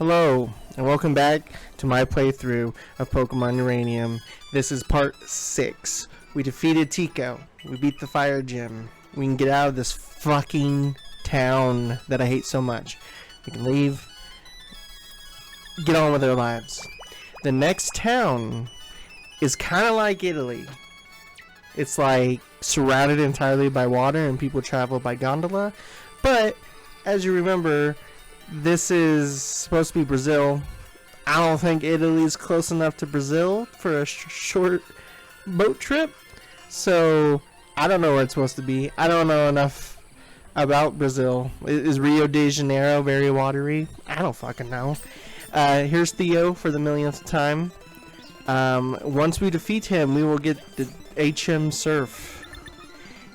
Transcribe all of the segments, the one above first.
Hello, and welcome back to my playthrough of Pokemon Uranium. This is part 6. We defeated Tico. We beat the fire gym. We can get out of this fucking town that I hate so much. We can leave. Get on with our lives. The next town is kind of like Italy. It's like surrounded entirely by water and people travel by gondola. But, as you remember, this is supposed to be Brazil. I don't think Italy's close enough to Brazil for a short boat trip. So, I don't know where it's supposed to be. I don't know enough about Brazil. Is Rio de Janeiro very watery? I don't fucking know. Here's Theo for the millionth time. Once we defeat him, we will get the HM Surf.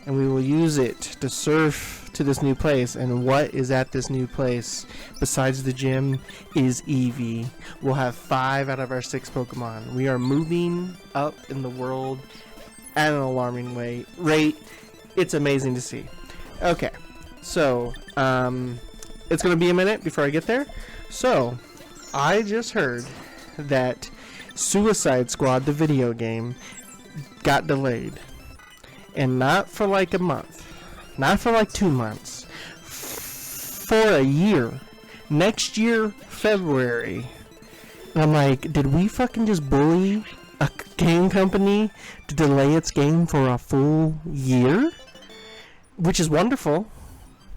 And we will use it to surf to this new place. And what is at this new place besides the gym is Eevee. We'll have 5 out of our 6 Pokemon. We are moving up in the world at an alarming rate. It's amazing to see. Okay, so it's gonna be a minute before I get there. So I just heard that Suicide Squad, the video game, got delayed. And not for like a month. Not for like 2 months. For a year. Next year, February. And I'm like, did we fucking just bully a game company to delay its game for a full year? Which is wonderful.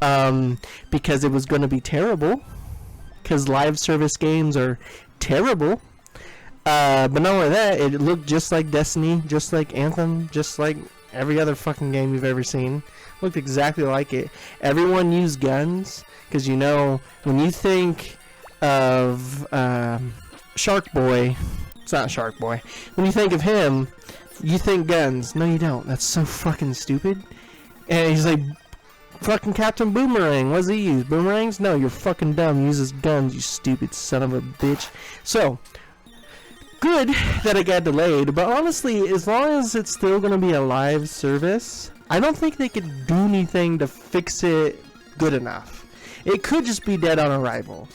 Because it was going to be terrible. Because live service games are terrible. But not only that, it looked just like Destiny, just like Anthem, just like every other fucking game you've ever seen. Looked exactly like it. Everyone used guns, because you know, when you think of Shark Boy, it's not Shark Boy, when you think of him, you think guns. No, you don't. That's so fucking stupid. And he's like, fucking Captain Boomerang. What does he use? Boomerangs? No, you're fucking dumb. He uses guns, you stupid son of a bitch. So, good that it got delayed, but honestly, as long as it's still going to be a live service, I don't think they could do anything to fix it good enough. It could just be dead on arrival.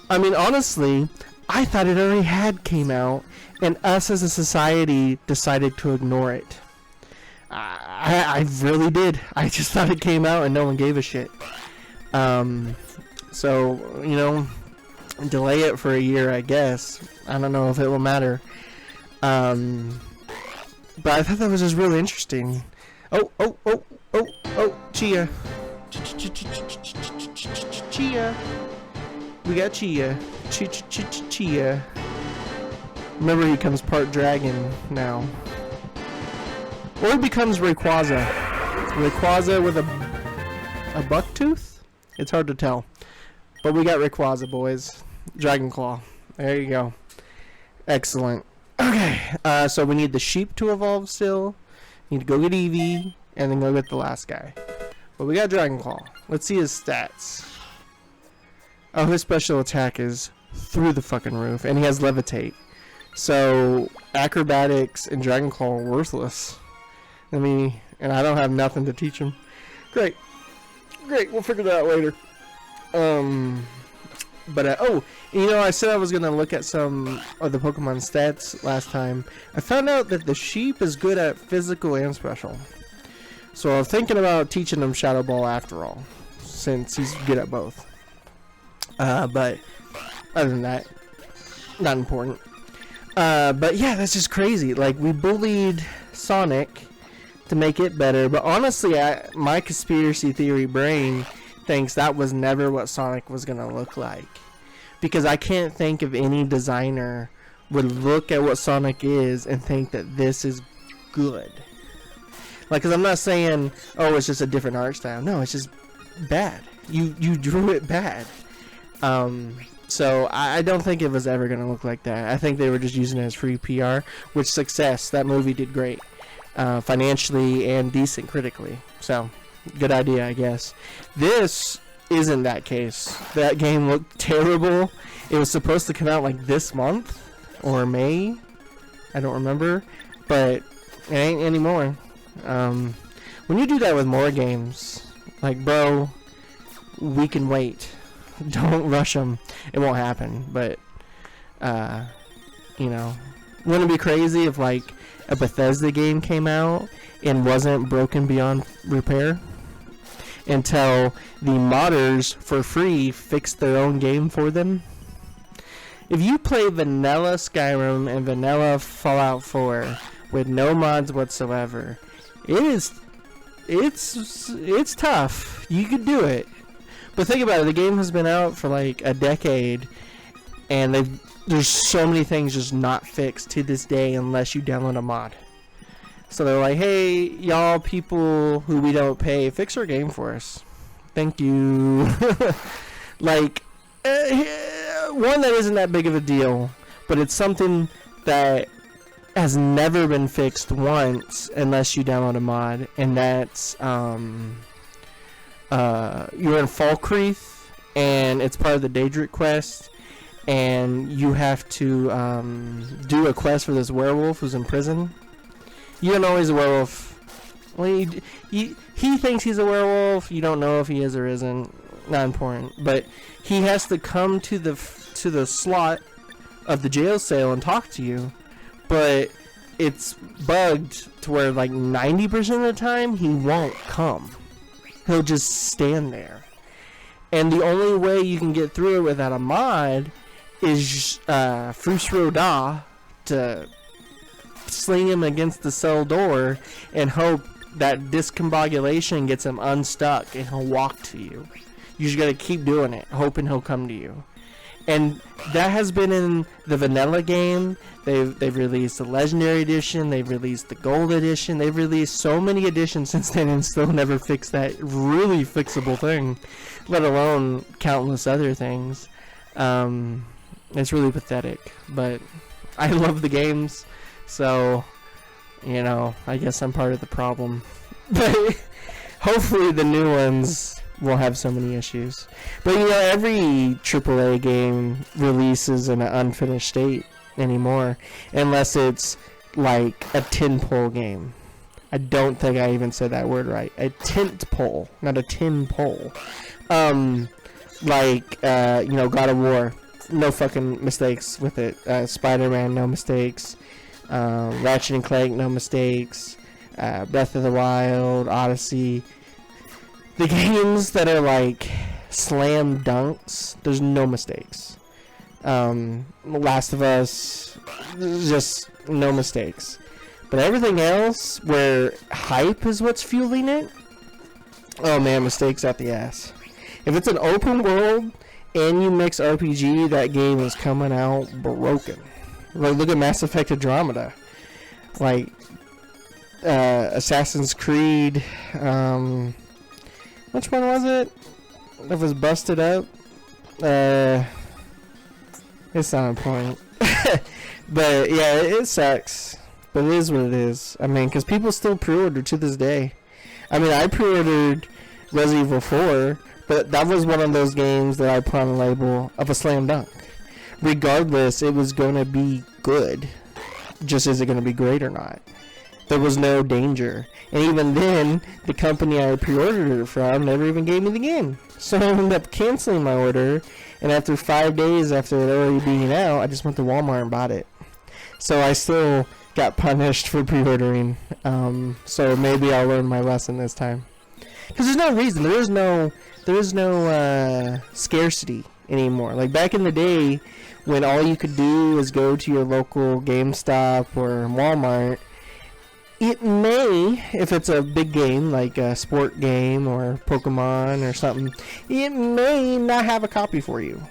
I mean, honestly, I thought it already had came out, and us as a society decided to ignore it. I really did. I just thought it came out and no one gave a shit. So, you know, delay it for a year, I guess. I don't know if it will matter. But I thought that was just really interesting. Oh, Chia. Chia. We got Chia. Chia. Remember, he becomes part dragon now. Or he becomes Rayquaza. Rayquaza with a buck tooth? It's hard to tell. But we got Rayquaza, boys. Dragon Claw. There you go. Excellent. Okay, so we need the sheep to evolve still. Need to go get Eevee, and then go get the last guy. But we got Dragon Claw. Let's see his stats. Oh, his special attack is through the fucking roof, and he has Levitate. So, acrobatics and Dragon Claw are worthless. And I don't have nothing to teach him. Great, we'll figure that out later. But, you know, I said I was going to look at some of the Pokemon stats last time. I found out that the sheep is good at physical and special. So I'm thinking about teaching him Shadow Ball after all, since he's good at both. But other than that, not important. But yeah, that's just crazy. Like, we bullied Sonic to make it better, but honestly, my conspiracy theory brain thinks that was never what Sonic was gonna look like, because I can't think of any designer would look at what Sonic is and think that this is good. Like, because I'm not saying, oh, it's just a different art style. No, it's just bad. You drew it bad. So I don't think it was ever gonna look like that. I think they were just using it as free PR, which success. That movie did great, financially and decent critically. So good idea, I guess. This isn't that case. That game looked terrible. It was supposed to come out like this month or May. I don't remember, but it ain't anymore. When you do that with more games, like, bro, we can wait. Don't rush them. It won't happen. But, you know, wouldn't it be crazy if, like, a Bethesda game came out and wasn't broken beyond repair until the modders for free fixed their own game for them? If you play vanilla Skyrim and vanilla Fallout 4 with no mods whatsoever, it's tough. You could do it. But think about it, the game has been out for like a decade, and there's so many things just not fixed to this day unless you download a mod. So they're like, hey, y'all people who we don't pay, fix our game for us. Thank you. Like, one, that isn't that big of a deal, but it's something that has never been fixed once unless you download a mod, and that's you're in Falkreath, and it's part of the Daedric quest, and you have to do a quest for this werewolf who's in prison. You don't know he's a werewolf. Well, he thinks he's a werewolf. You don't know if he is or isn't. Not important. But he has to come to the slot of the jail cell and talk to you. But it's bugged to where like 90% of the time he won't come. He'll just stand there. And the only way you can get through it without a mod is Frus Roda to sling him against the cell door and hope that discombobulation gets him unstuck and he'll walk to you. You just gotta keep doing it, hoping he'll come to you. And that has been in the vanilla game. They've released the legendary edition, they've released the gold edition, they've released so many editions since then and still never fixed that really fixable thing, let alone countless other things. It's really pathetic, but I love the games, so, you know, I guess I'm part of the problem. But hopefully the new ones won't have so many issues. But, you know, every AAA game releases in an unfinished state anymore, unless it's like a tentpole game. I don't think I even said that word right. A tentpole, not a tin pole. Like, you know, God of War. No fucking mistakes with it. Spider-Man, no mistakes. Ratchet and Clank, no mistakes. Breath of the Wild, Odyssey. The games that are like slam dunks, there's no mistakes. Last of Us, just no mistakes. But everything else, where hype is what's fueling it, oh man, mistakes out the ass. If it's an open world and you mix RPG, that game is coming out broken. Like, look at Mass Effect Andromeda. Like, Assassin's Creed, which one was it? That was busted up? It's not important. But, yeah, it sucks. But it is what it is. I mean, because people still pre-order to this day. I mean, I pre-ordered Resident Evil 4, but that was one of those games that I put on a label of a slam dunk. Regardless, it was going to be good. Just is it going to be great or not? There was no danger. And even then, the company I pre-ordered it from never even gave me the game. So I ended up canceling my order, and after 5 days after it already being out, I just went to Walmart and bought it. So I still got punished for pre-ordering. So maybe I'll learn my lesson this time. Because there's no reason. There is no scarcity anymore. Like back in the day, when all you could do was go to your local GameStop or Walmart, it may, if it's a big game like a sport game or Pokemon or something, it may not have a copy for you.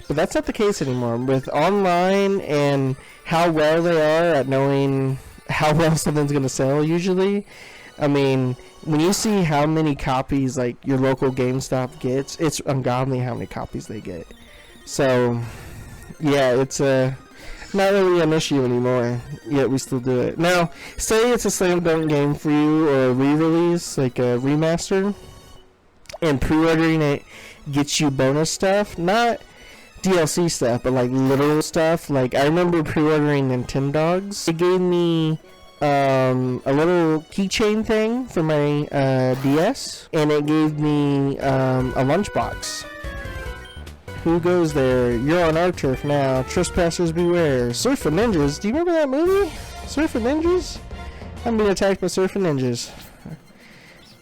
But that's not the case anymore. With online and how well they are at knowing how well something's going to sell usually, I mean, when you see how many copies like your local GameStop gets, it's ungodly how many copies they get. So, yeah, it's not really an issue anymore, yet we still do it. Now, say it's a slam dunk game for you, or a re-release, like a remaster, and pre-ordering it gets you bonus stuff, not DLC stuff, but like literal stuff. Like, I remember pre-ordering Nintendogs. It gave me a little keychain thing for my DS, and it gave me a lunchbox. Who goes there? You're on our turf now. Trespassers beware. Surfing ninjas. Do you remember that movie? Surfing ninjas? I'm being attacked by surfing ninjas.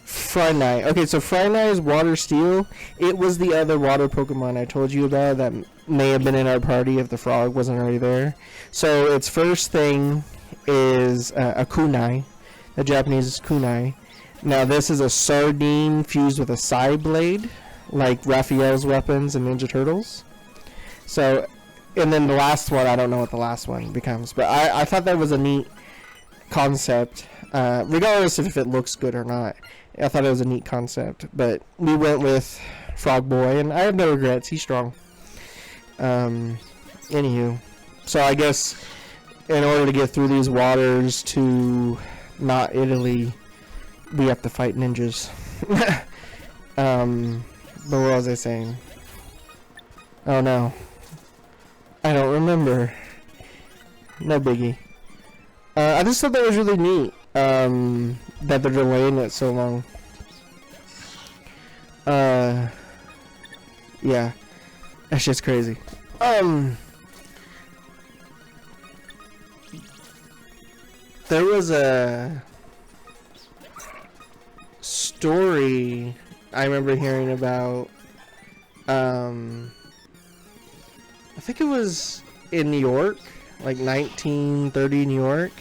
Frynite. Okay, so Frynite is water steel. It was the other water Pokemon I told you about that may have been in our party if the frog wasn't already there. So its first thing is a kunai. The Japanese is kunai. Now this is a sardine fused with a side blade, like Raphael's weapons in Ninja Turtles. So, and then the last one, I don't know what the last one becomes, but I thought that was a neat concept, regardless of if it looks good or not. I thought it was a neat concept, but we went with Frog Boy, and I have no regrets. He's strong. Anywho, so I guess in order to get through these waters to not Italy, we have to fight ninjas. But what was I saying? Oh no. I don't remember. No biggie. I just thought that was really neat. That they're delaying it so long. Yeah. That's just crazy. There was a story I remember hearing about, I think it was in New York, like 1930 New York,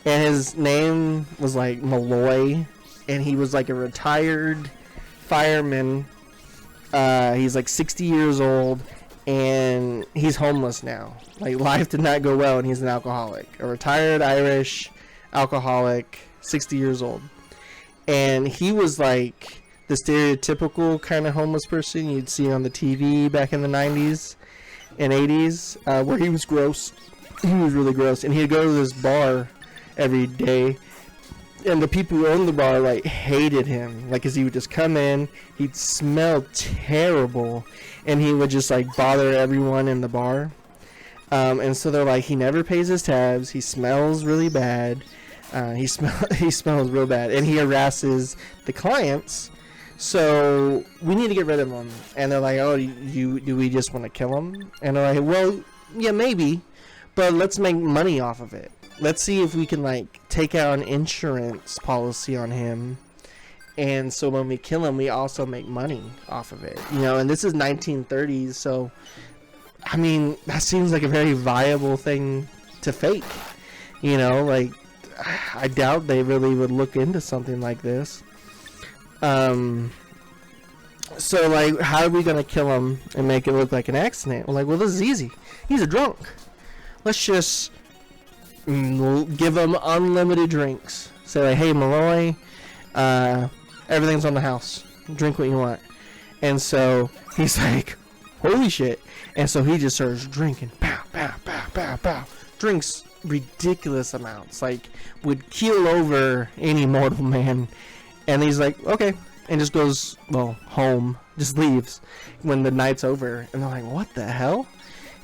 and his name was like Malloy, and he was like a retired fireman. He's like 60 years old, and he's homeless now. Like, life did not go well, and he's an alcoholic. A retired Irish alcoholic, 60 years old. And he was like the stereotypical kind of homeless person you'd see on the TV back in the 90s and 80s, where he was gross. He was really gross. And he'd go to this bar every day, and the people who owned the bar like hated him, like, 'cause he would just come in, he'd smell terrible, and he would just like bother everyone in the bar. And so they're like, he never pays his tabs, he smells really bad, he smells real bad, and he harasses the clients, so we need to get rid of him. And they're like, oh, do we just want to kill him? And they're like, well, yeah, maybe, but let's make money off of it. Let's see if we can like take out an insurance policy on him, and so when we kill him, we also make money off of it, you know. And this is 1930s, so I mean, that seems like a very viable thing to fake, you know. Like, I doubt they really would look into something like this. So like, how are we gonna kill him and make it look like an accident? We're like, well, this is easy. He's a drunk. Let's just give him unlimited drinks. Say like, hey, Malloy, everything's on the house. Drink what you want. And so he's like, holy shit. And so he just starts drinking. Pow, pow, pow, pow, pow. Drinks ridiculous amounts. Like, would keel over any mortal man. And he's like, okay. And just goes, well, home. Just leaves when the night's over. And they're like, what the hell?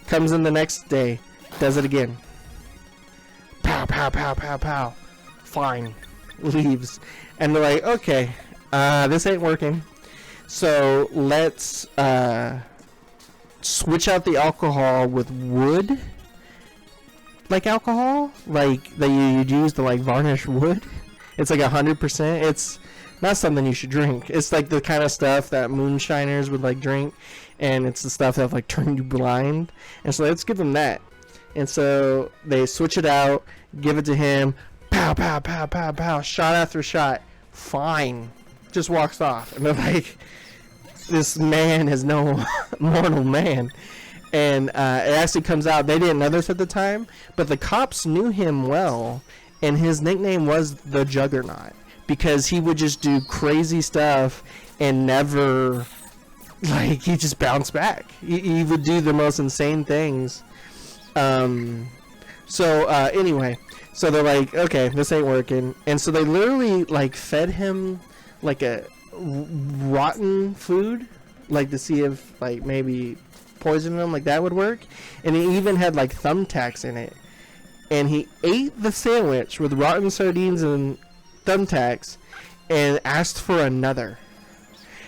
Comes in the next day. Does it again. Pow, pow, pow, pow, pow. Fine. Leaves. And they're like, okay, this ain't working. So let's switch out the alcohol with wood. Like alcohol? Like that you'd use to like varnish wood. It's like 100%. It's not something you should drink. It's like the kind of stuff that moonshiners would like drink. And it's the stuff that like turn you blind. And so let's give them that. And so they switch it out, give it to him, pow, pow, pow, pow, pow, shot after shot, fine, just walks off. And they're like, this man is no mortal man. And it actually comes out, they didn't know this at the time, but the cops knew him well, and his nickname was the Juggernaut, because he would just do crazy stuff and never, like, he just bounced back. He would do the most insane things. Anyway, so they're like, okay, this ain't working. And so they literally like fed him like a rotten food, like to see if like maybe poisoning him, like that would work. And it even had like thumbtacks in it. And he ate the sandwich with rotten sardines and thumbtacks and asked for another.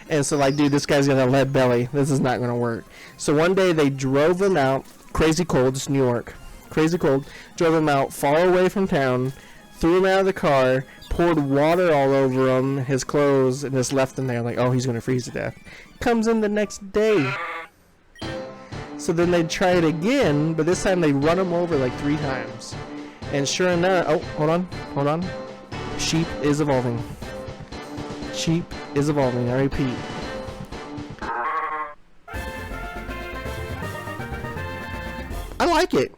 And so like, dude, this guy's got a lead belly. This is not gonna work. So one day they drove him out, crazy cold, it's New York, crazy cold, drove him out far away from town, threw him out of the car, poured water all over him, his clothes, and just left him there like, oh, he's gonna freeze to death. Comes in the next day. So then they try it again, but this time they run him over like 3 times. And sure enough, oh, hold on. Sheep is evolving. Sheep is evolving, I repeat. I like it.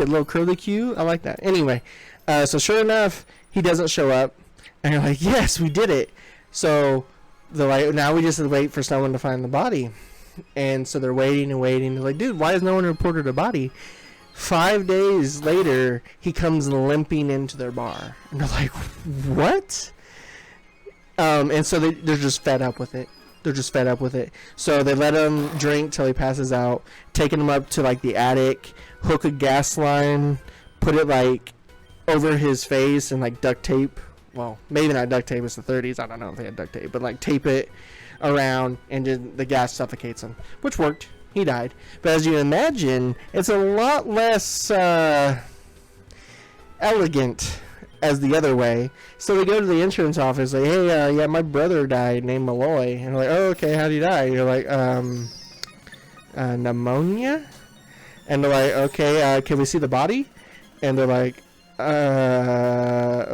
Little curly Q. I like that. Anyway, so sure enough, he doesn't show up. And you're like, yes, we did it. So they're like, now we just wait for someone to find the body. And so they're waiting and waiting. They're like, dude, why has no one reported a body? 5 days later, he comes limping into their bar. And they're like, what? And so they're just fed up with it. So they let him drink till he passes out, taking him up to like the attic, hook a gas line, put it like over his face and like duct tape. Well, maybe not duct tape, it's the 30s. I don't know if they had duct tape, but like tape it around and just, the gas suffocates him, which worked. He died. But as you imagine, it's a lot less elegant as the other way. So we go to the insurance office, like, hey, yeah, my brother died named Malloy. And we're like, oh, okay, how'd he die? You're like, pneumonia? And they're like, okay, can we see the body? And they're like,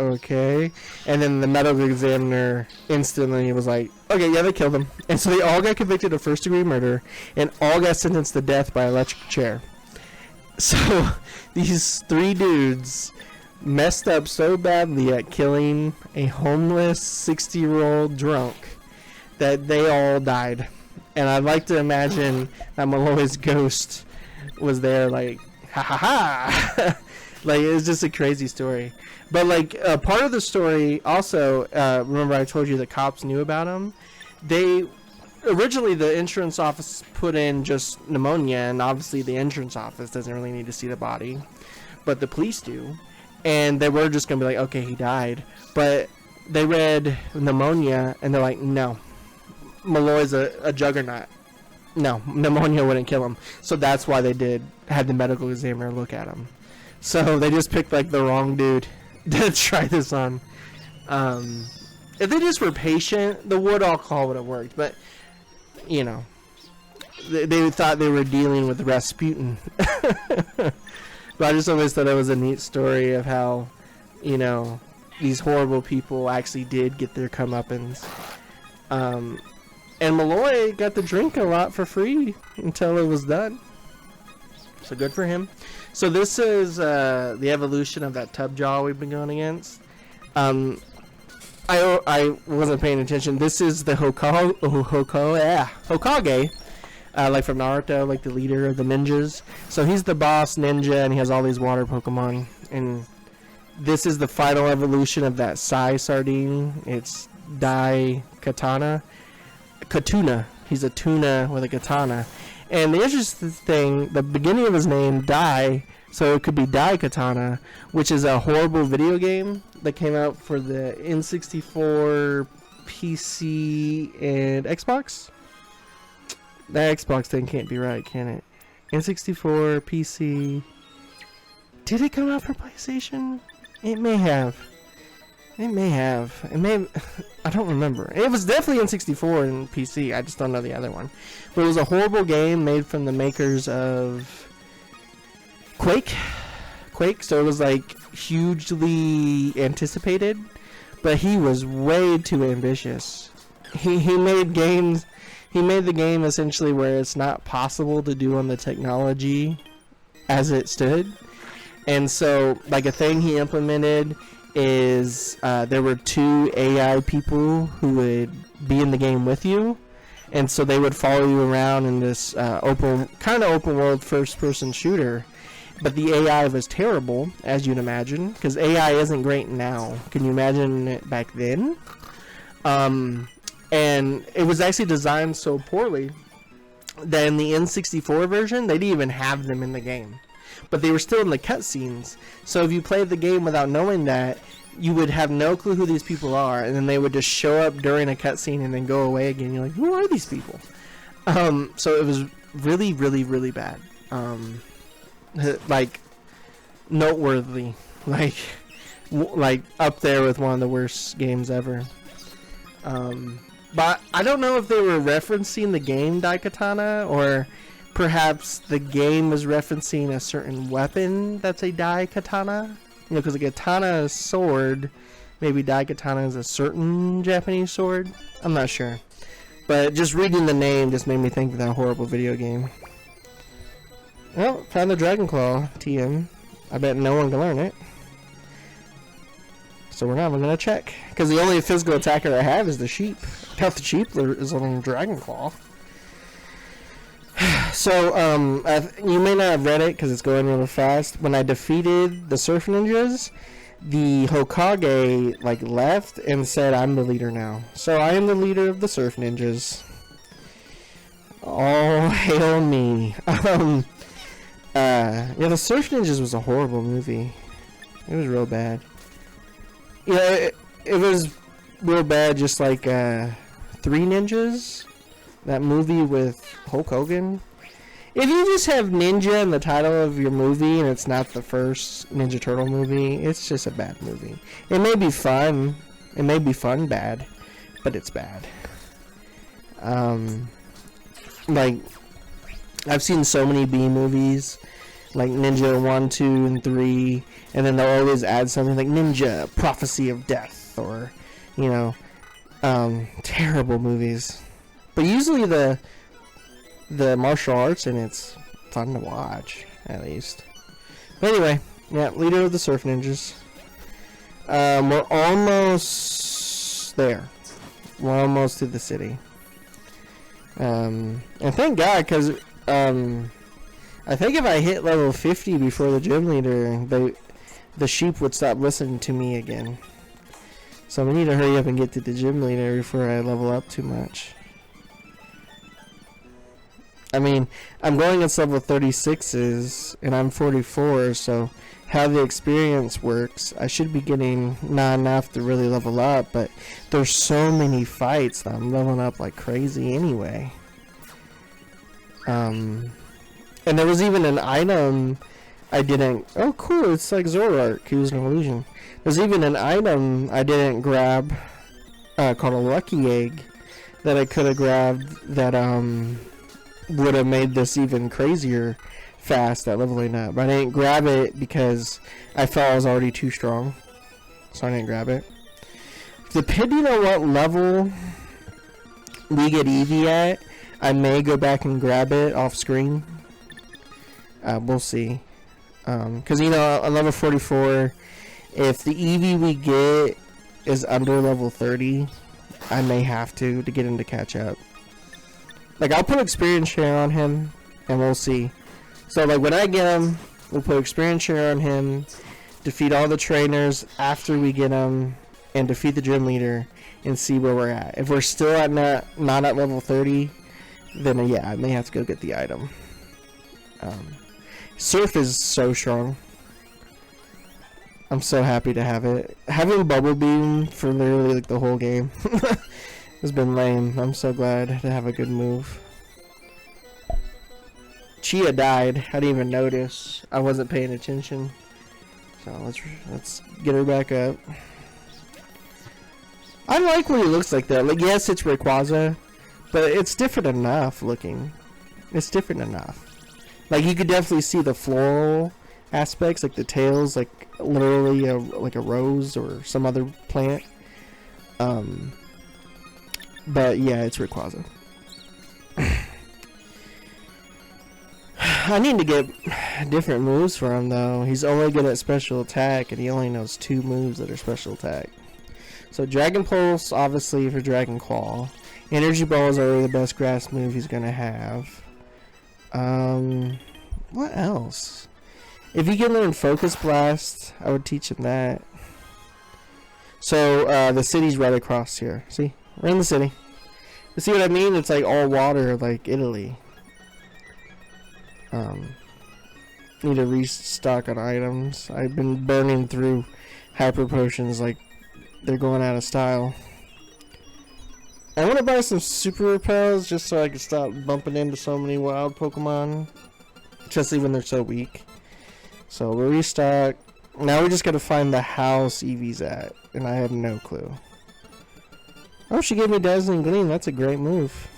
okay. And then the medical examiner instantly was like, okay, yeah, they killed him. And so they all got convicted of first-degree murder and all got sentenced to death by electric chair. So these 3 dudes messed up so badly at killing a homeless 60-year-old drunk that they all died. And I'd like to imagine that Malloy's ghost was there like, ha ha ha. Like, it's just a crazy story. But like, part of the story also, remember I told you the cops knew about him? Originally the insurance office put in just pneumonia, and obviously the insurance office doesn't really need to see the body, but the police do. And they were just going to be like, okay, he died. But they read pneumonia, and they're like, no. Malloy's a juggernaut. No, pneumonia wouldn't kill him. So that's why they had the medical examiner look at him. So they just picked, like, the wrong dude to try this on. If they just were patient, the wood alcohol would have worked. But, you know, they thought they were dealing with Rasputin. But I just always thought that was a neat story of how, you know, these horrible people actually did get their comeuppance. And Malloy got to drink a lot for free until it was done. So good for him. So this is the evolution of that tub jaw we've been going against. I wasn't paying attention. This is the Hokage. Like from Naruto, like the leader of the ninjas. So he's the boss ninja, and he has all these water Pokemon. And this is the final evolution of that Sai sardine. It's Dai Katana. Katuna. He's a tuna with a katana. And the interesting thing, the beginning of his name, Dai, so it could be Dai Katana, which is a horrible video game that came out for the N64, PC, and Xbox. That Xbox thing can't be right, can it? N64, PC. Did it come out for PlayStation? It may have. It may have. It may. I don't remember. It was definitely N64 and PC. I just don't know the other one. But it was a horrible game made from the makers of Quake. So it was like hugely anticipated, but he was way too ambitious. He made games. He made the game essentially where it's not possible to do on the technology as it stood. And so, like, a thing he implemented is there were 2 AI people who would be in the game with you. And so they would follow you around in this open world first-person shooter. But the AI was terrible, as you'd imagine, because AI isn't great now. Can you imagine it back then? And it was actually designed so poorly that in the N64 version, they didn't even have them in the game. but they were still in the cutscenes. So if you played the game without knowing that, you would have no clue who these people are, and then they would just show up during a cutscene and then go away again. You're like, who are these people? So it was really, really, really bad. Like noteworthy, like up there with one of the worst games ever. But I don't know if they were referencing the game Daikatana, or perhaps the game was referencing a certain weapon that's a Daikatana. You know, because a katana is sword. Maybe Daikatana is a certain Japanese sword. I'm not sure. But just reading the name just made me think of that horrible video game. Well, found the Dragon Claw TM. I bet no one can learn it. So we're not even going to check. Because the only physical attacker I have is the sheep. Half the sheep is on Dragon Claw. So, you may not have read it because it's going really fast. When I defeated the Surf Ninjas, the Hokage, like, left and said, I'm the leader now. So I am the leader of the Surf Ninjas. Oh, hail me. Yeah, the Surf Ninjas was a horrible movie. It was real bad. Yeah, it was real bad, just like, Three Ninjas. That movie with Hulk Hogan. If you just have ninja in the title of your movie and it's not the first Ninja Turtle movie, it's just a bad movie. It may be fun. It may be fun bad, but it's bad. Like, I've seen so many B movies, like Ninja 1, 2, and 3, and then they'll always add something like Ninja Prophecy of Death, or, you know, terrible movies. But usually the martial arts in it's fun to watch, at least. But anyway, yeah, leader of the Surf Ninjas. We're almost there. We're almost to the city. And thank God, because I think if I hit level 50 before the gym leader, the sheep would stop listening to me again. So we need to hurry up and get to the gym leader before I level up too much. I mean, I'm going against level 36s, and I'm 44, so how the experience works, I should be getting not enough to really level up, but there's so many fights that I'm leveling up like crazy anyway. And there was even an item I didn't... Oh, cool, it's like Zoroark, he was an illusion. There's even an item I didn't grab, called a Lucky Egg, that I could have grabbed that, would have made this even crazier fast at leveling up. But I didn't grab it because I felt I was already too strong. So I didn't grab it. Depending on what level we get Eevee at, I may go back and grab it off screen. We'll see. Because, you know, on level 44, if the Eevee we get is under level 30, I may have to get him to catch up. Like, I'll put experience share on him, and we'll see. So, like, when I get him, we'll put experience share on him, defeat all the trainers after we get him, and defeat the gym leader, and see where we're at. If we're still at not at level 30, then, yeah, I may have to go get the item. Surf is so strong. I'm so happy to have it. Having Bubble Beam for literally, like, the whole game. It's been lame. I'm so glad to have a good move. Chia died. I didn't even notice. I wasn't paying attention. So let's get her back up. I like when he looks like that. Like, yes, it's Rayquaza, but it's different enough looking. It's different enough. Like, you could definitely see the floral aspects, like the tails, like literally like a rose or some other plant. But yeah, it's Rayquaza. I need to get different moves for him though. He's only good at special attack, and he only knows 2 moves that are special attack. So Dragon Pulse, obviously, for Dragon Claw. Energy Ball is already the best grass move he's gonna have. What else? If he can learn Focus Blast, I would teach him that. So the city's right across here. See? We're in the city. You see what I mean? It's like all water, like Italy. need to restock on items. I've been burning through hyper potions like they're going out of style. I want to buy some super repels just so I can stop bumping into so many wild Pokemon, especially when they're so weak. So we'll restock. Now we just gotta find the house Eevee's at, and I have no clue. Oh, she gave me Dazzling Gleam. That's a great move.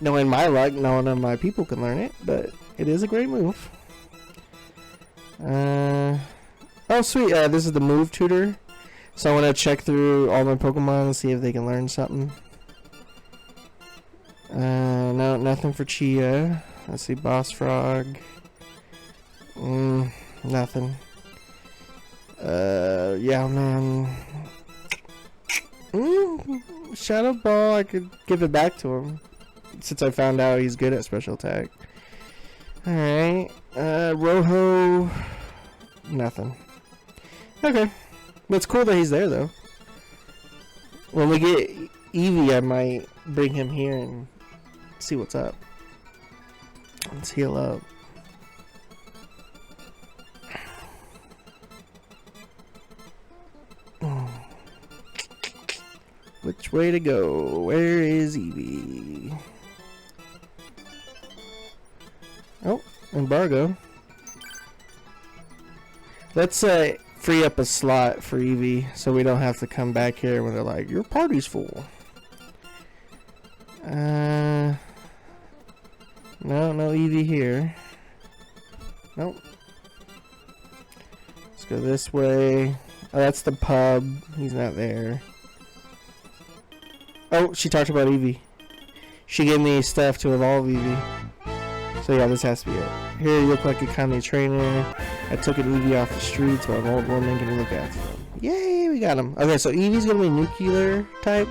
Knowing my luck, none of my people can learn it, but it is a great move. Oh, sweet. This is the move tutor. So I want to check through all my Pokemon and see if they can learn something. No, nothing for Chia. Let's see, Boss Frog. Nothing. Yeah, man. Shadow Ball, I could give it back to him. Since I found out he's good at special attack. Alright. Roho. Nothing. Okay. It's cool that he's there, though. When we get Eevee, I might bring him here and see what's up. Let's heal up. Which way to go? Where is Eevee? Oh, embargo. Let's free up a slot for Eevee so we don't have to come back here when they're like, your party's full. No Eevee here. Nope. Let's go this way. Oh, that's the pub. He's not there. Oh, she talked about Eevee. She gave me stuff to evolve Eevee. So yeah, this has to be it. Here, you look like a kindly trainer. I took an Eevee off the streets while an old woman can look after him. Yay, we got him. Okay, so Eevee's gonna be nuclear type.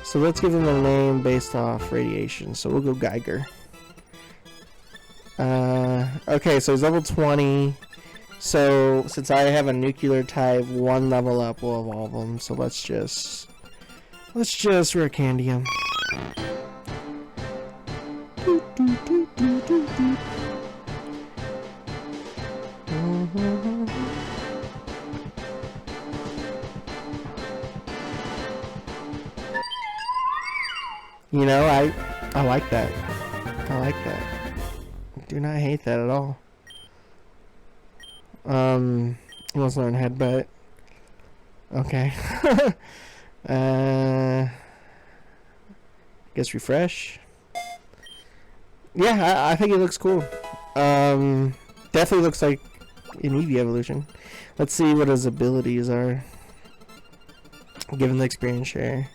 So let's give him a name based off radiation. So we'll go Geiger. Okay, so he's level 20. So since I have a nuclear type, one level up will evolve him. So let's just rare candy him. You know, I like that. I like that. Do not hate that at all. He wants to learn headbutt. Okay. Guess refresh. Yeah, I think it looks cool. Definitely looks like an Eevee evolution. Let's see what his abilities are. Give him the experience share.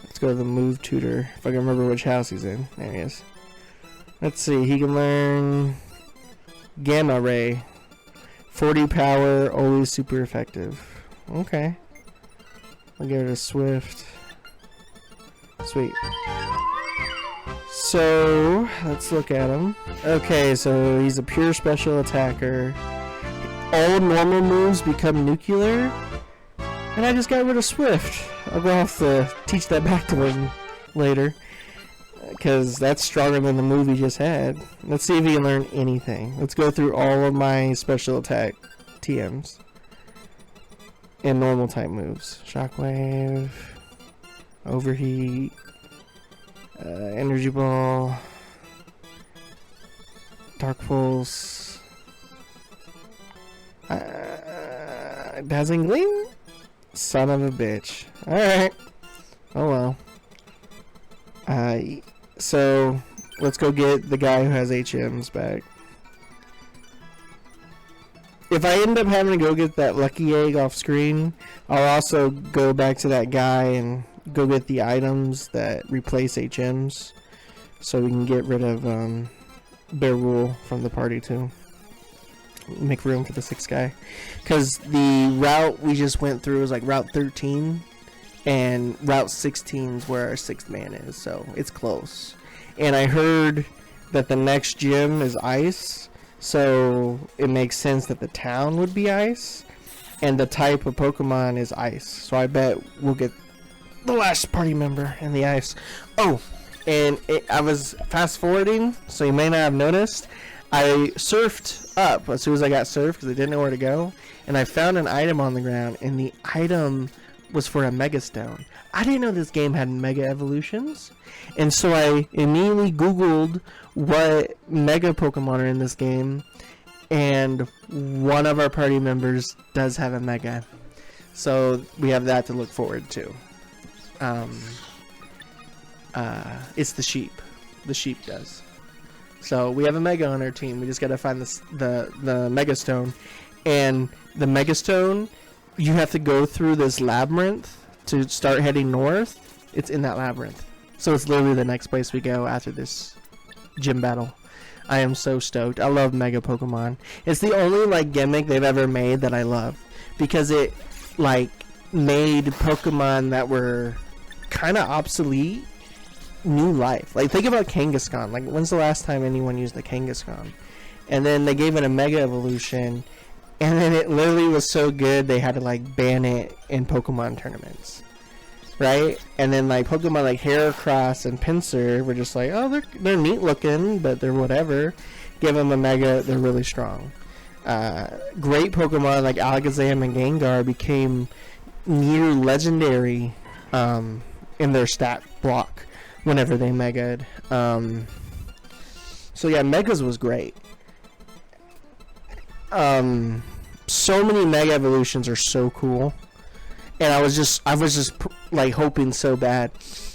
Let's go to the move tutor. If I can remember which house he's in. There he is. Let's see. He can learn Gamma Ray. 40 power, always super effective. Okay. I'll give it a Swift. Sweet. So, let's look at him. Okay, so he's a pure special attacker. All normal moves become nuclear. And I just got rid of Swift. I'll go have to teach that back to him later. Because that's stronger than the move he just had. Let's see if he can learn anything. Let's go through all of my special attack TMs. And normal type moves. Shockwave. Overheat. Energy Ball. Dark Pulse. Dazzling Gleam? Son of a bitch. Alright. Oh well. So, let's go get the guy who has HMs back. If I end up having to go get that lucky egg off screen, I'll also go back to that guy and go get the items that replace HMs. So we can get rid of Bear Rule from the party too. Make room for the 6th guy. Because the route we just went through was like Route 13. And Route 16 is where our 6th man is, so it's close. And I heard that the next gym is ice, so it makes sense that the town would be ice. And the type of Pokemon is ice, so I bet we'll get the last party member in the ice. Oh, and I was fast forwarding, so you may not have noticed. I surfed up as soon as I got surfed because I didn't know where to go, and I found an item on the ground, and the item was for a Mega Stone. I didn't know this game had Mega Evolutions, and so I immediately Googled what Mega Pokemon are in this game, and one of our party members does have a Mega. So we have that to look forward to. It's the sheep. The sheep does. So we have a Mega on our team. We just gotta find the Mega Stone, and the Mega Stone, you have to go through this labyrinth to start heading north. It's in that labyrinth, so it's literally the next place we go after this gym battle. I am so stoked. I love Mega Pokemon. It's the only like gimmick they've ever made that I love, because it like made Pokemon that were kind of obsolete new life. Like, think about Kangaskhan. Like, when's the last time anyone used the Kangaskhan? And then they gave it a Mega Evolution, and then it literally was so good they had to like ban it in Pokemon tournaments, right? And then like Pokemon like Heracross and Pinsir were just like, oh, they're neat looking, but they're whatever. Give them a Mega, they're really strong. Great Pokemon like Alakazam and Gengar became near legendary in their stat block whenever they Mega'd. So yeah, Megas was great. So many Mega Evolutions are so cool, and I was just like hoping so bad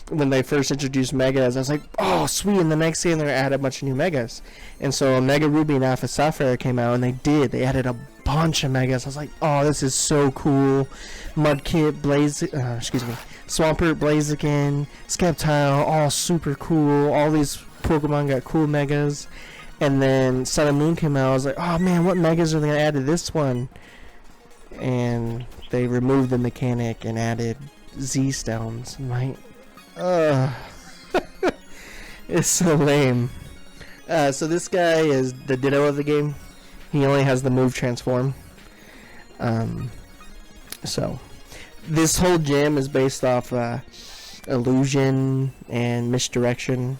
when they first introduced Megas. I was like, oh sweet, and the next day they're gonna add a bunch of new Megas. And so Mega Ruby and Alpha Sapphire came out, and they added a bunch of Megas. I was like, oh, this is so cool. Mudkip, Swampert, Blaziken, Sceptile, all super cool. All these Pokemon got cool Megas. And then Sun and Moon came out. I was like, oh man, what Megas are they gonna add to this one? And they removed the mechanic and added Z Stones. I'm like, ugh. It's so lame. So this guy is the Ditto of the game. He only has the move Transform. So this whole gym is based off illusion and misdirection.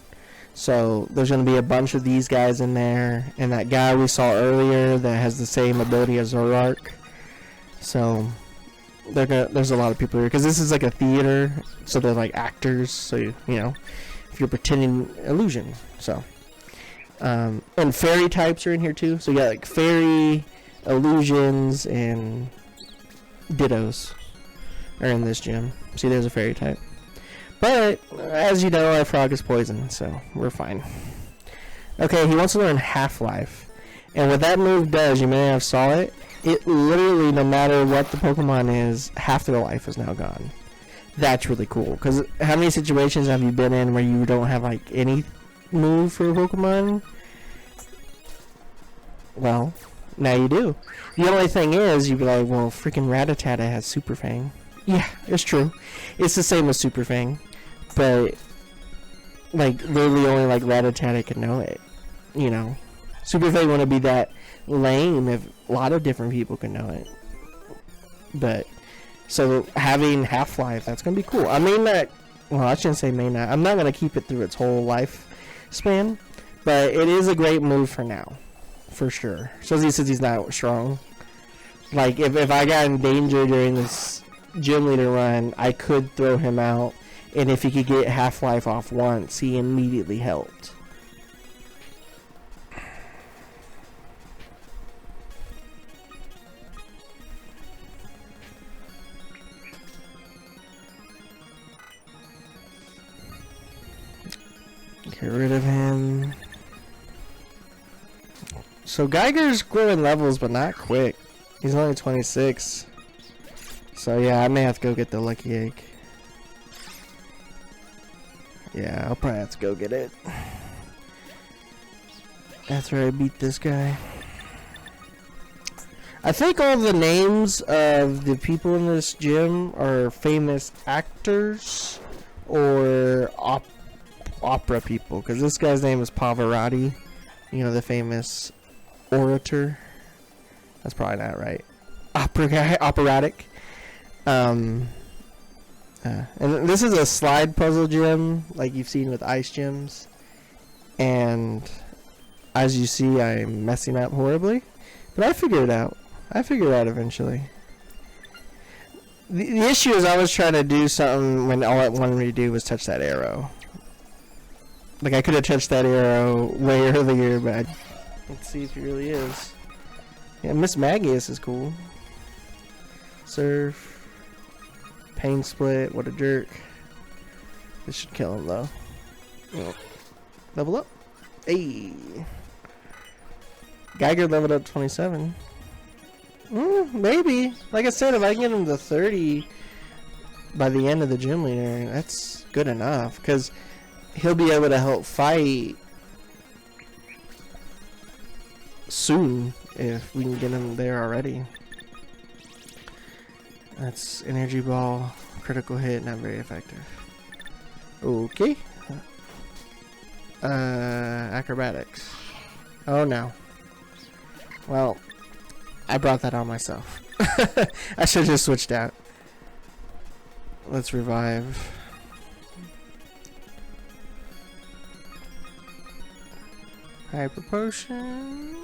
So there's going to be a bunch of these guys in there, and that guy we saw earlier that has the same ability as Zoroark. So there's a lot of people here because this is like a theater, so they're like actors. So you know, if you're pretending illusion. So and fairy types are in here too. So you got like fairy, illusions, and dittos are in this gym. See, there's a fairy type. But, as you know, our frog is poison, so we're fine. Okay, he wants to learn Half-Life. And what that move does, you may have saw it, it literally, no matter what the Pokemon is, half their life is now gone. That's really cool, because how many situations have you been in where you don't have, like, any move for a Pokemon? Well, now you do. The only thing is, you'd be like, well, freaking Rattata has Super Fang. Yeah, it's true. It's the same as Super Fang. But, like, literally only, like, Rattata can know it. You know? Super Fang wouldn't be that lame if a lot of different people can know it. But, so, having Half-Life, that's gonna be cool. I may not, well, I shouldn't say may not. I'm not gonna keep it through its whole life span. But it is a great move for now. For sure. Especially since he's not strong. Like, if I got in danger during this gym leader run, I could throw him out, and if he could get Half-Life off once, he immediately helped. Get rid of him. So Geiger's growing levels, but not quick. He's only 26. So yeah, I may have to go get the lucky egg. Yeah, I'll probably have to go get it. After I beat this guy. I think all the names of the people in this gym are famous actors or opera people. Because this guy's name is Pavarotti. You know, the famous orator. That's probably not right. Opera guy, operatic. And this is a slide puzzle gym, like you've seen with ice gyms. And as you see, I'm messing up horribly. But I figured it out. I figured it out eventually. The issue is I was trying to do something when all it wanted me to do was touch that arrow. Like, I could have touched that arrow way earlier, but let's see if he really is. Yeah, Miss Magius is cool. Surf. Pain split. What a jerk. This should kill him, though. Oh. Level up. Hey. Geiger leveled up 27. Maybe. Like I said, if I can get him to 30 by the end of the gym leader, that's good enough. Because he'll be able to help fight soon if we can get him there already. That's energy ball, critical hit, not very effective. Okay. Acrobatics. Oh no. Well, I brought that on myself. I should have just switched out. Let's revive. Hyper potion.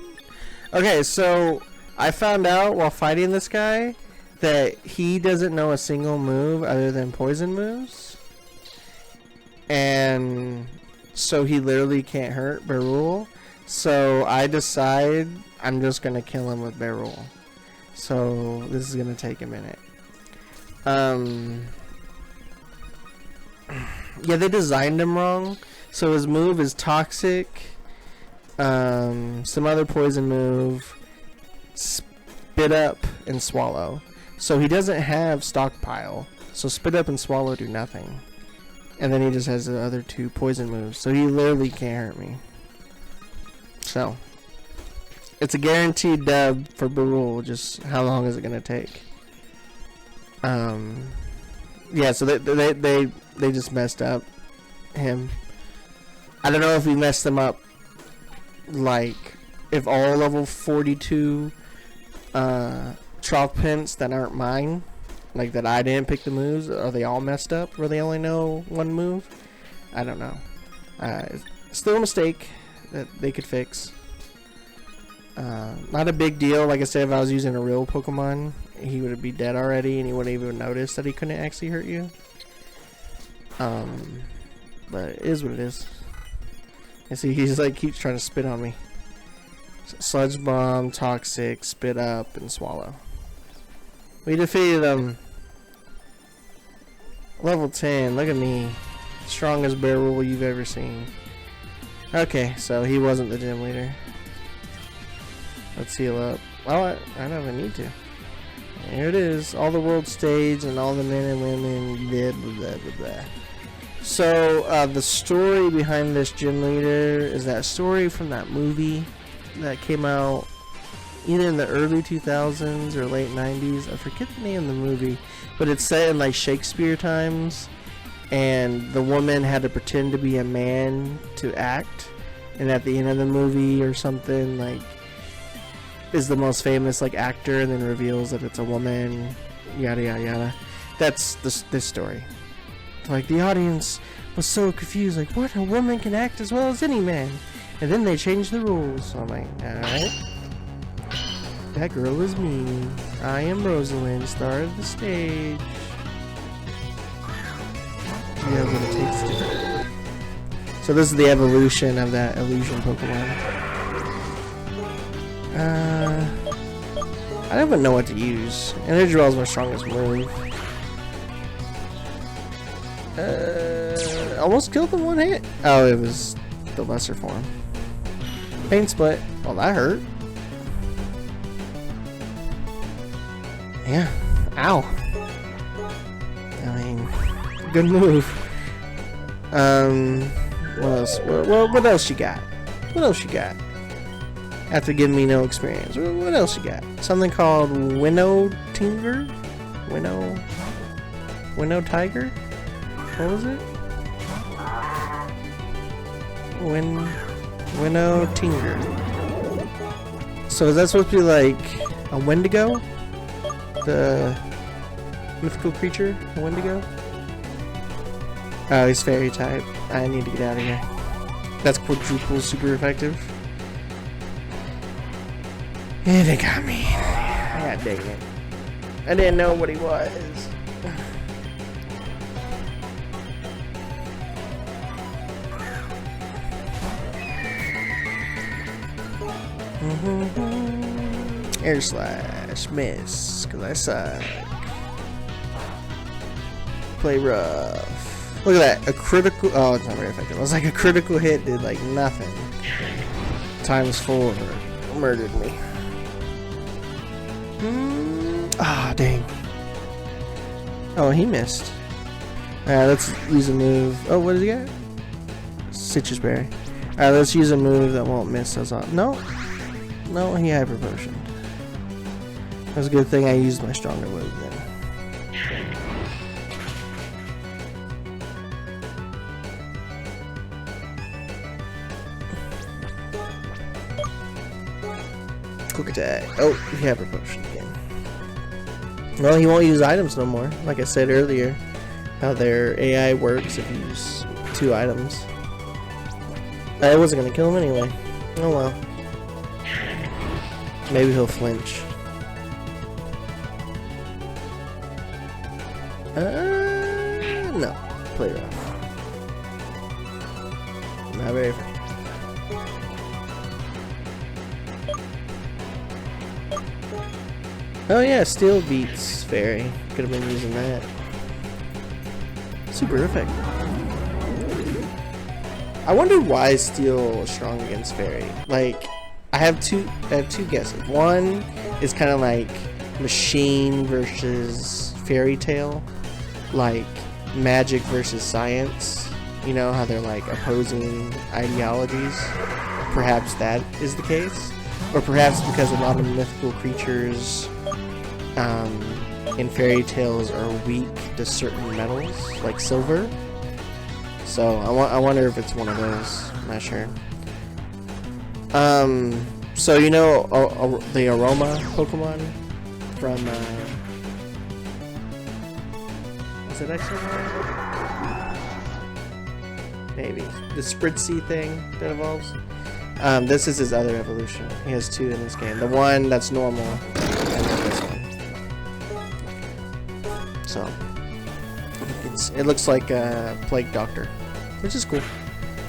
Okay, so I found out while fighting this guy that he doesn't know a single move other than poison moves. And so he literally can't hurt Beryl. So I decide I'm just gonna kill him with Beryl. So this is gonna take a minute. Yeah, they designed him wrong. So his move is toxic. Some other poison move, spit up and swallow. So he doesn't have stockpile. So spit up and swallow do nothing. And then he just has the other two poison moves. So he literally can't hurt me. So it's a guaranteed dub for Beryl. Just how long is it gonna take? Yeah. So they just messed up him. I don't know if we messed him up. Like, if all level 42 Trough Pence that aren't mine, like that I didn't pick the moves, are they all messed up where they only know one move? I don't know. Still a mistake that they could fix. Not a big deal. Like I said, if I was using a real Pokemon, he would be dead already and he wouldn't even notice that he couldn't actually hurt you. But it is what it is. And see, he's like keeps trying to spit on me. Sludge Bomb, Toxic, Spit Up, and Swallow. We defeated him. Level 10. Look at me. Strongest Beryl you've ever seen. Okay, so he wasn't the gym leader. Let's heal up. Well, I don't even need to. Here it is. All the world stage and all the men and women. Blah, blah, blah, blah. So, the story behind this gym leader is that story from that movie that came out either in the early 2000s or late 90s. I forget the name of the movie, but it's set in like Shakespeare times, and the woman had to pretend to be a man to act, and at the end of the movie or something, like, is the most famous like actor, and then reveals that it's a woman, yada yada yada. That's this story. Like, the audience was so confused, like, what? A woman can act as well as any man. And then they changed the rules. So I'm like, alright. That girl is me. I am Rosalind, star of the stage. Yeah, what it takes to. So this is the evolution of that illusion Pokemon. I don't even know what to use. Energy Ball is my strongest move. Almost killed him one hit. Oh, it was the lesser form. Pain Split. Well, that hurt. Yeah. Ow. I mean, good move. What else? What else you got? What else you got? After giving me no experience, what else you got? Something called Winnow Tinger? Winnow Tiger? What was it? Winnow Tinger. So is that supposed to be like a Wendigo? The mythical creature, a Wendigo? Oh, he's fairy type. I need to get out of here. That's quadruple super effective. And it got me. God dang it. I didn't know what he was. Air slash, miss, cause I suck. Play rough. Look at that, a critical. Oh, it's not very effective. I was like, a critical hit did like nothing. Times 4 murdered me. Ah, dang. Oh, he missed. Alright, let's use a move. Oh, what does he got? Citrus berry. Alright, let's use a move that won't miss us off. No. No, he hyper potioned. That's a good thing I used my stronger move then. Quick attack. Oh, he hyper potioned again. Well, he won't use items no more. Like I said earlier, how their AI works if you use 2 items. I wasn't gonna kill him anyway. Oh well. Maybe he'll flinch. No. Play rough. Not very effective. Oh yeah, steel beats fairy. Could have been using that. Super effective. I wonder why steel is strong against fairy. Like, I have two guesses. One is kind of like machine versus fairy tale, like magic versus science. You know how they're like opposing ideologies. Perhaps that is the case, or perhaps because a lot of mythical creatures in fairy tales are weak to certain metals, like silver. So I wonder if it's one of those. I'm not sure. So you know the aroma Pokemon from is it X-Aroma? Maybe the Spritzy thing that evolves. This is his other evolution. He has 2 in this game. The one that's normal, and then this one. So it looks like a Plague Doctor, which is cool.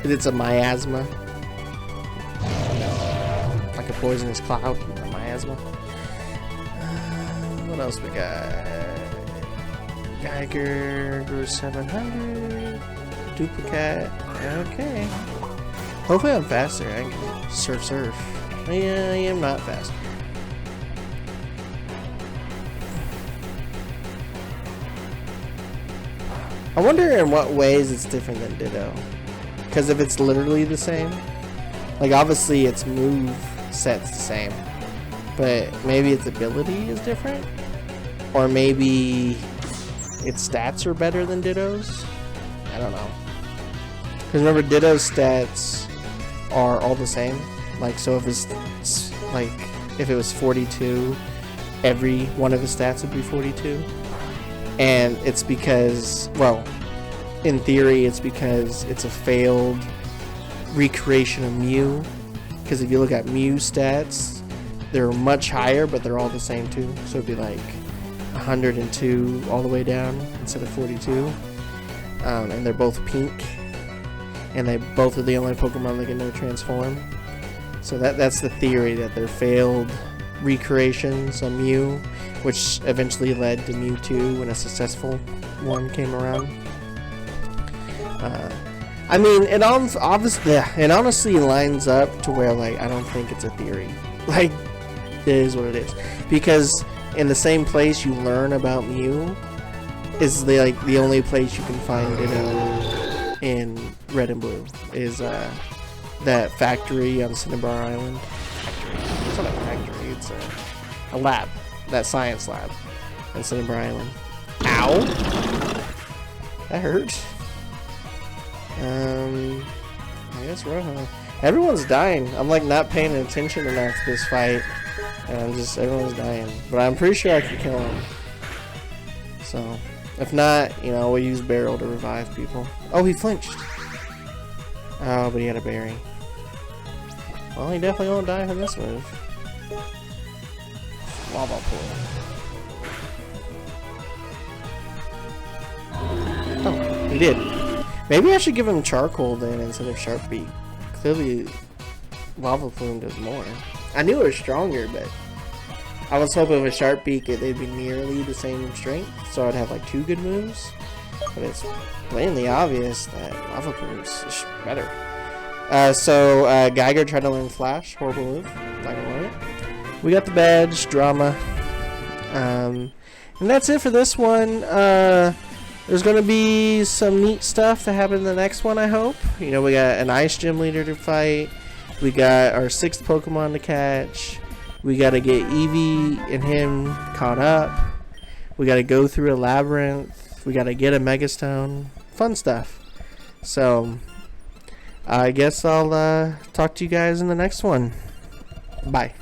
It's a miasma. Like a poisonous cloud, a miasma. What else we got? Geiger grew 700. Duplicate. Okay. Hopefully I'm faster. I can surf. Yeah, I am not fast. I wonder in what ways it's different than Ditto. Because if it's literally the same, like obviously its move set's the same, but maybe its ability is different, or maybe its stats are better than Ditto's. I don't know. Because remember, Ditto's stats are all the same. Like, so if it's like if it was 42, every one of his stats would be 42. And it's because, well, in theory, it's because it's a failed recreation of Mew. Because if you look at Mew stats, they're much higher, but they're all the same too. So it'd be like 102 all the way down instead of 42. And they're both pink. And they both are the only Pokemon that can no transform. So that's the theory, that they're failed recreations of Mew, which eventually led to Mewtwo when a successful one came around. I mean, it honestly lines up to where, like, I don't think it's a theory. Like, it is what it is. Because in the same place you learn about Mew is the only place you can find it in Red and Blue. Is that factory on Cinnabar Island. It's not a factory, it's a lab. That science lab on Cinnabar Island. Ow! That hurt. I guess Rojo. Everyone's dying. I'm like not paying attention enough to this fight. And everyone's dying. But I'm pretty sure I can kill him. So, If not, you know, we'll use Barrel to revive people. Oh, he flinched. Oh, but he had a berry. Well, he definitely won't die from this move. Lava pool. Oh, he did. Maybe I should give him Charcoal then instead of Sharp Beak. Clearly, Lava Plume does more. I knew it was stronger, but I was hoping with Sharp Beak they'd be nearly the same strength, so I'd have like 2 good moves. But it's plainly obvious that Lava Plume's better. Geiger tried to learn Flash. Horrible move. Not gonna learn it. We got the badge, drama. And that's it for this one. There's gonna be some neat stuff to happen in the next one, I hope. You know, we got an Ice Gym leader to fight. We got our 6th Pokemon to catch. We gotta get Eevee and him caught up. We gotta go through a labyrinth. We gotta get a Megastone. Fun stuff. So, I guess I'll talk to you guys in the next one. Bye.